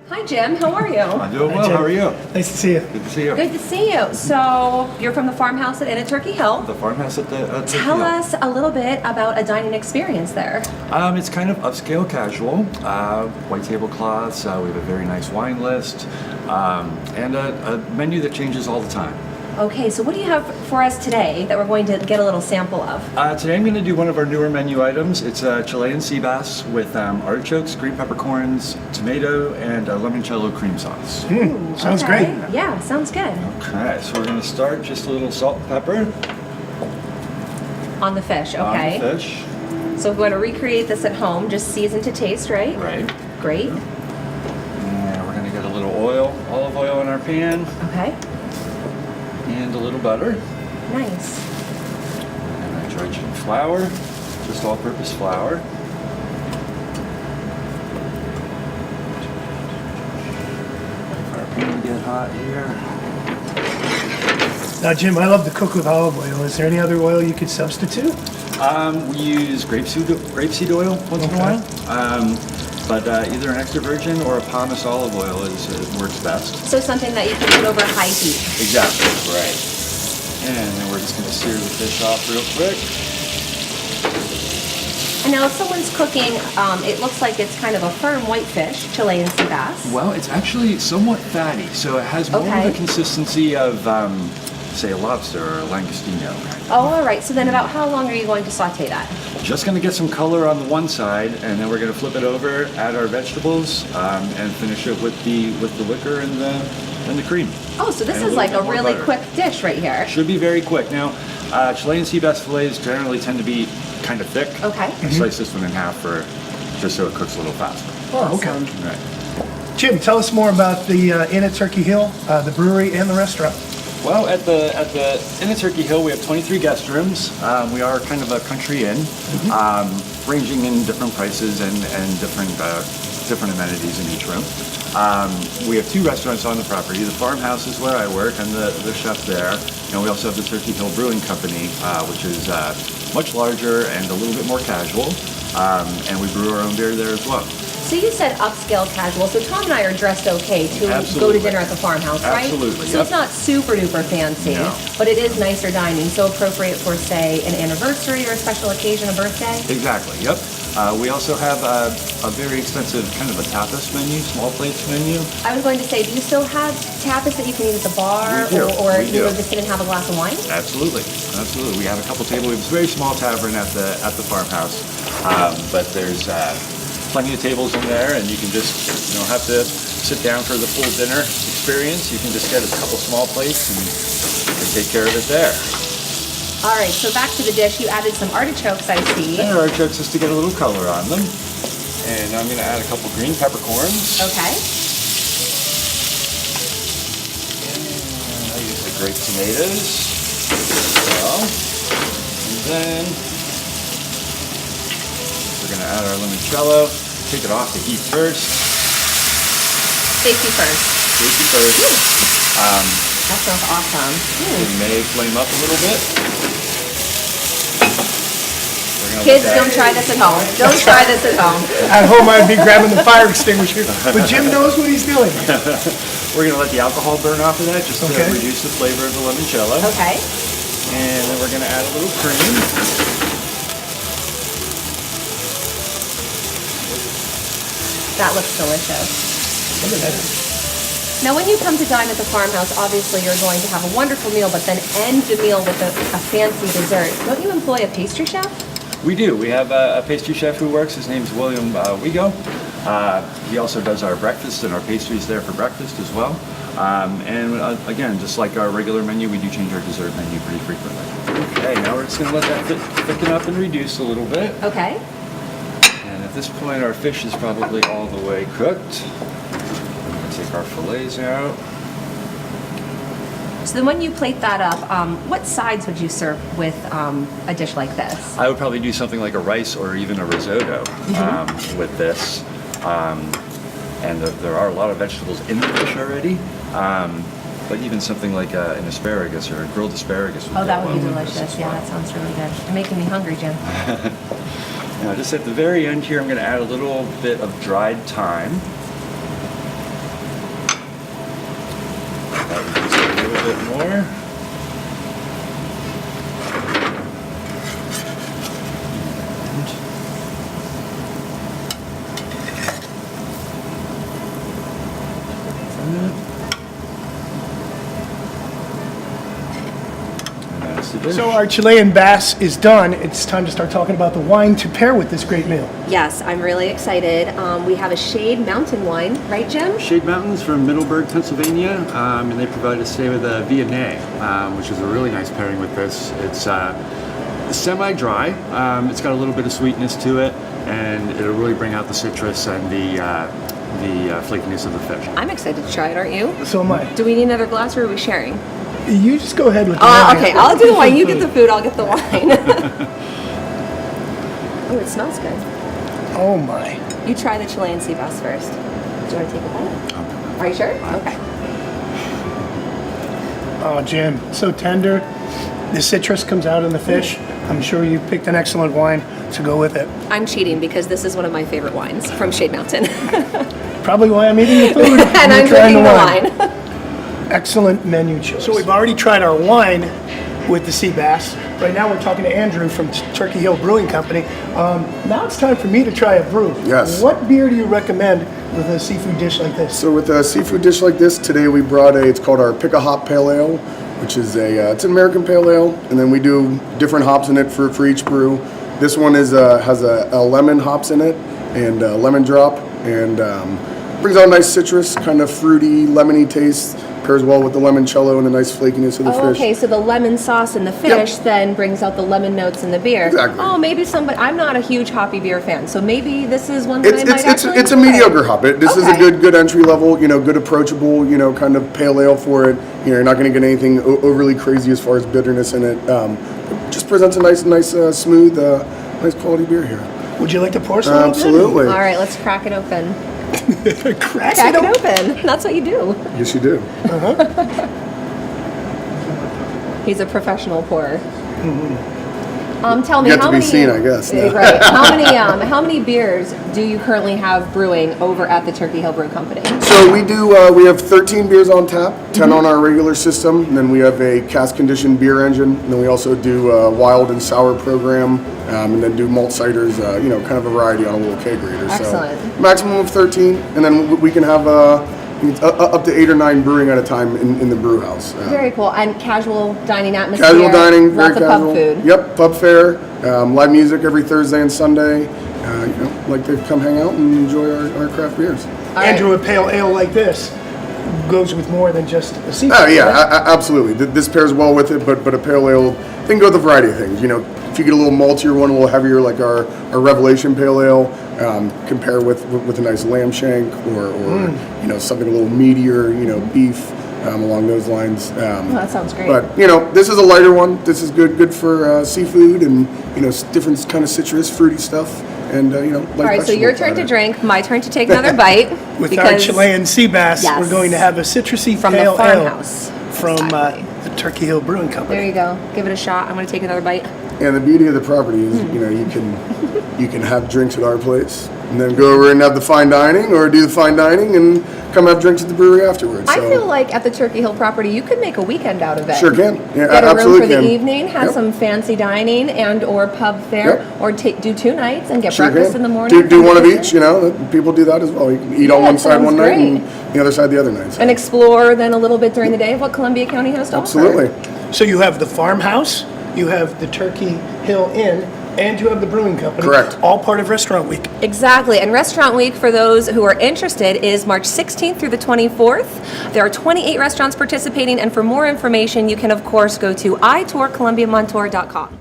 Hi, Jim. How are you? I'm doing Hi, well. Jim. How are you? Nice to see you. Good to see you. Good to see you. So, you're from the farmhouse at Turkey Hill. The farmhouse at the Tell us a little bit about a dining experience there. It's kind of upscale casual. White tablecloths. We have a very nice wine list, and a menu that changes all the time. Okay, so what do you have for us today that we're going to get a little sample of? Today I'm going to do one of our newer menu items. It's Chilean sea bass with artichokes, green peppercorns, tomato, and limoncello cream sauce. Sounds Okay. great. Yeah, sounds good. Okay, so we're going to start just a little salt and pepper On the fish, okay. on the fish. So if we want to recreate this at home, just season to taste, right? Right. Great. And we're going to get a little oil, olive oil in our pan, Okay. and a little butter. Nice. And I dredge in flour, just all-purpose flour. Let our pan get hot here. Now, Jim, I love to cook with olive oil. Is there any other oil you could substitute? We use grapeseed oil once in a Okay. while, but either an extra virgin or a pomace olive oil works best. So something that you can put over high heat. Exactly, right. And then we're just going to sear the fish off real quick. And now if someone's cooking, it looks like it's kind of a firm white fish, Chilean sea bass. Well, it's actually somewhat fatty, so it has more of Okay. the consistency of, say, a lobster or a langostino. Oh, all right. So then about how long are you going to saute that? Just going to get some color on the one side, and then we're going to flip it over, add our vegetables, and finish it with the liquor and the cream. Oh, so this And a is little like bit a more really butter. quick dish right here. Should be very quick. Now, Chilean sea bass fillets generally tend to be kind of thick. Okay. I slice this one in half just so it cooks a little faster. Oh, okay. Right. Jim, tell us more about the Inn at Turkey Hill, the brewery, and the restaurant. Well, at the Inn at Turkey Hill, we have 23 guest rooms. We are kind of a country inn, ranging in different prices and different amenities in each room. We have two restaurants on the property. The Farmhouse is where I work. I'm the chef there. And we also have the Turkey Hill Brewing Company, which is much larger and a little bit more casual. And we brew our own beer there as well. So you said upscale casual. So Tom and I are dressed okay to go to Absolutely. dinner at the farmhouse, right? Absolutely, So yep. it's not super duper fancy, No. but it is nicer dining. So appropriate for, say, an anniversary or a special occasion, a birthday. Exactly, yep. We also have a very extensive kind of a tapas menu, small plates menu. I was going to say, do you still have tapas that you can eat at the bar, We do. or We you know, do. just sit and have a glass of wine? Absolutely, absolutely. We have a couple tables. We have a very small tavern at the farmhouse, but there's plenty of tables in there, and you can just have to sit down for the full dinner experience. You can just get a couple small plates and take care of it there. All right, so back to the dish. You added some artichokes, I see. And artichokes just to get a little color on them, and I'm going to add a couple green peppercorns. Okay. And I use the grape tomatoes as well. And then we're going to add our limoncello. Take it off the heat first. Safety first. Safety first. That sounds awesome. It may flame up a little bit. We're gonna Kids, let that- don't try this at home. Don't try this at home. At home, I'd be grabbing the fire extinguisher, but Jim knows what he's doing. We're going to let the alcohol burn off of that just to Okay. reduce the flavor of the limoncello. Okay. And then we're going to add a little cream. That looks delicious. Look at that. Now, when you come to dine at the farmhouse, obviously you're going to have a wonderful meal, but then end the meal with a fancy dessert. Don't you employ a pastry chef? We do. We have a pastry chef who works. His name's William Wigo. He also does our breakfast and our pastries there for breakfast as well. Again, just like our regular menu, we do change our dessert menu pretty frequently. Okay, now we're just going to let that thicken up and reduce a little bit. Okay. And at this point, our fish is probably all the way cooked. I'm going to take our fillets out. So then when you plate that up, what sides would you serve with a dish like this? I would probably do something like a rice or even a risotto with this. And there are a lot of vegetables in the dish already. But even something like an asparagus or a grilled asparagus would go Oh, that would be well with this delicious. as Yeah, well. that sounds really good. You're making me hungry, Jim. Now, just at the very end here, I'm going to add a little bit of dried thyme. bit more. So our Chilean bass is done. It's time to start talking about the wine to pair with this great meal. Yes, I'm really excited. We have a Shade Mountain wine, right, Jim? Shade Mountains from Middleburg, Pennsylvania, and they provide us today with a Viognier, which is a really nice pairing with this. It's semi-dry. It's got a little bit of sweetness to it, and it'll really bring out the citrus and the flakiness of the fish. I'm excited to try it, aren't you? So am I. Do we need another glass or are we sharing? You just go ahead with the wine. Okay, I'll do the wine. You get the food, I'll get the wine. Oh, it smells good. Oh my. You try the Chilean sea bass first. Do you want to take a bite? Are you sure? Okay. Oh, Jim, so tender. The citrus comes out in the fish. I'm sure you picked an excellent wine to go with it. I'm cheating because this is one of my favorite wines from Shade Mountain. Probably why I'm eating the food. And I'm trying drinking the wine. Excellent menu choice. So we've already tried our wine with the sea bass. Right now we're talking to Andrew from Turkey Hill Brewing Company. Now it's time for me to try a brew. Yes. What beer do you recommend with a seafood dish like this? So with a seafood dish like this, today we brought it's called our Pick a Hop Pale Ale, which is it's an American Pale Ale, and then we do different hops in it for each brew. This one has a lemon hops in it and a lemon drop, and brings out a nice citrus, kind of fruity, lemony taste. Pairs well with the limoncello and the nice flakiness of the fish. Okay, so the lemon sauce in the fish then brings out the lemon notes in the beer. Exactly. Oh, maybe somebody, I'm not a huge hoppy beer fan, so maybe this is one that I might actually It's a enjoy. mediocre hop. This is a good entry level, good approachable, kind of pale ale for it. You're not going to get anything overly crazy as far as bitterness in it. Just presents a nice, smooth, nice quality beer here. Would you like to pour some? Absolutely. All right, let's crack it open. Crack Crack it open. That's what you do. Yes, you do. He's a professional pourer. Tell me Yet to how be many. seen, I guess. Right. How many beers do you currently have brewing over at the Turkey Hill Brew Company? So we do. We have 13 beers on tap, 10 on our regular system. And then we have a cask conditioned beer engine. And then we also do a wild and sour program, and then do malt ciders. Kind of a variety on a little kegerator. Excellent. So maximum of 13, and then we can have up to 8 or 9 brewing at a time in the brew house. Very cool. And casual dining atmosphere. Casual dining, very lots of casual. pub food. Yep, pub fare, live music every Thursday and Sunday. Like to come hang out and enjoy our craft beers. All right. Andrew, a pale ale like this goes with more than just a seafood. Oh yeah, right? absolutely. This pairs well with it, but a pale ale can go with a variety of things. If you get a little maltier one, a little heavier, like our Revelation Pale Ale, compare with a nice lamb shank or something a little meatier, beef along those lines. That sounds great. But this is a lighter one. This is good for seafood and different kind of citrus, fruity stuff. And light All right, so your turn to drink, my turn to take another bite. With our Chilean sea bass, Yes. we're going to have a citrusy From the pale ale Farmhouse. from Exactly. the Turkey Hill Brewing Company. There you go. Give it a shot. I'm going to take another bite. And the beauty of the property is, you can have drinks at our place, and then go over and have the fine dining, or do the fine dining and come have drinks at the brewery afterwards. I So, feel like at the Turkey Hill property, you could make a weekend out of it. Sure can. Yeah, Get a room absolutely for the can. evening, have Yep. some fancy dining and or pub fare, Yep. or do 2 nights and get Sure breakfast can. in the morning. Do one of each. People do that as well. You can eat on Yeah, one side sounds one night great. and the other side the other night. So. And explore then a little bit during the day of what Columbia County has to offer. Absolutely. So you have the Farmhouse, you have the Turkey Hill Inn, and you have the Brewing Company. Correct. All part of Restaurant Week. Exactly. And Restaurant Week, for those who are interested, is March 16th through the 24th. There are 28 restaurants participating, and for more information, you can, of course, go to itourcolumbiamontour.com.